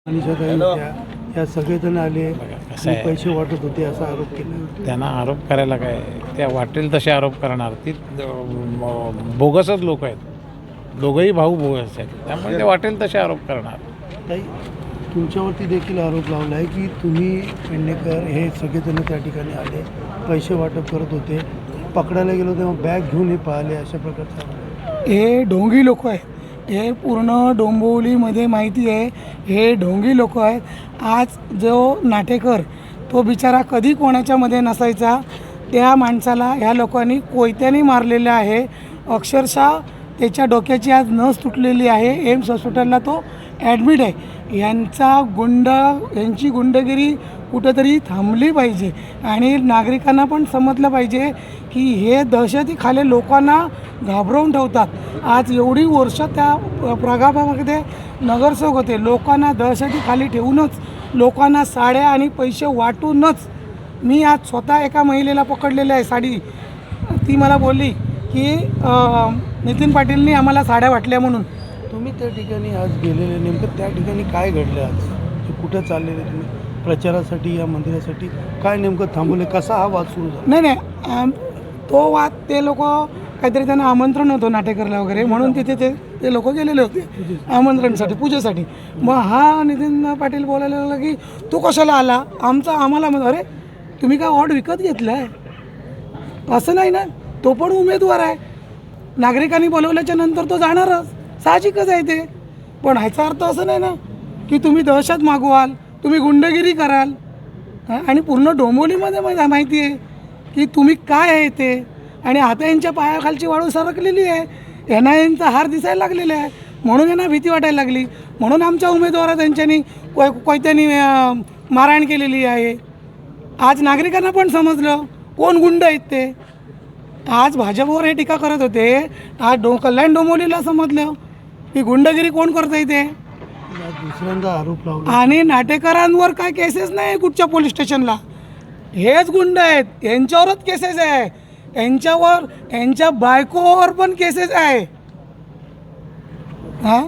या सगळेजण आले आणि पैसे वाटत होते असा आरोप केला. त्यांना आरोप करायला काय, त्या वाटेल तसे आरोप करणार. ती बोगसच लोक आहेत, दोघंही भाऊ बोगस आहेत, त्यामुळे ते वाटेल तसे आरोप करणार. ताई, तुमच्यावरती देखील आरोप लावला आहे की तुम्ही पेडणेकर हे सगळेजण त्या ठिकाणी आले, पैसे वाटप करत होते, पकडायला गेलो तेव्हा बॅग घेऊन हे पाहिले, अशा प्रकारचं. हे ढोंगी लोक आहेत. हे पूर्ण डोंबिवलीमध्ये माहिती आहे, हे ढोंगी लोक आहेत. आज जो नाटेकर तो बिचारा कधी कोणाच्यामध्ये नसायचा, त्या माणसाला ह्या लोकांनी कोयत्याने मारलेलं आहे. अक्षरशः त्याच्या डोक्याची आज नस तुटलेली आहे. एम्स हॉस्पिटलला तो ॲडमिट आहे. यांची गुंडगिरी कुठंतरी थांबली पाहिजे आणि नागरिकांना पण समजलं पाहिजे की हे दहशतीखाली लोकांना घाबरवून ठेवतात. आज एवढी वर्ष त्या प्रभागामध्ये नगरसेवक होते, लोकांना दहशतीखाली ठेवूनच, लोकांना साड्या आणि पैसे वाटूनच. मी आज स्वतः एका महिलेला पकडलेलं आहे साडी. ती मला बोलली की नितीन पाटीलनी आम्हाला साड्या वाटल्या म्हणून. तुम्ही त्या ठिकाणी आज गेलेले, नेमकं त्या ठिकाणी काय घडलं आज? कुठं चाललेले तुम्ही प्रचारासाठी, या मंदिरासाठी? काय नेमकं थांबवले? कसा हा वाद सुरू झाला? नाही, तो वाद ते लोक काहीतरी त्यांना आमंत्रण होतं नाटेकरला वगैरे, म्हणून तिथे ते लोक गेलेले होते आमंत्रणसाठी, पूजेसाठी. मग हा नितीन पाटील बोलायला लागला की तू कशाला आला, आम्हाला अरे तुम्ही काय वॉर्ड विकत घेतलं आहे? असं नाही ना, तो पण उमेदवार आहे. नागरिकांनी बोलवल्याच्या नंतर तो जाणारच, साहजिकच आहे ते. पण ह्याचा अर्थ असं नाही ना की तुम्ही दहशत मागवाल, तुम्ही गुंडगिरी कराल. आणि पूर्ण डोंबिवलीमध्ये मला माहिती आहे की तुम्ही काय आहे ते. आणि आता यांच्या पायाखालची वाळू सरकलेली आहे, यांना यांचा हार दिसायला लागलेला आहे, म्हणून यांना भीती वाटायला लागली. म्हणून आमच्या उमेदवारात त्यांच्यानी कोयत्यांनी मारहाण केलेली आहे. आज नागरिकांना पण समजलं कोण गुंड आहेत ते. आज भाजपवर हे टीका करत होते, आज कल्याण डोंबिवलीला समजलं की गुंडगिरी कोण करत आहे ते. दुसऱ्यांदा आरोप लावला. आणि नाटेकरांवर काय केसेस नाही कुठच्या पोलीस स्टेशनला, हेच गुंड आहेत, यांच्यावरच केसेस आहे. यांच्यावर, यांच्या बायकोवर पण केसेस आहे. हां,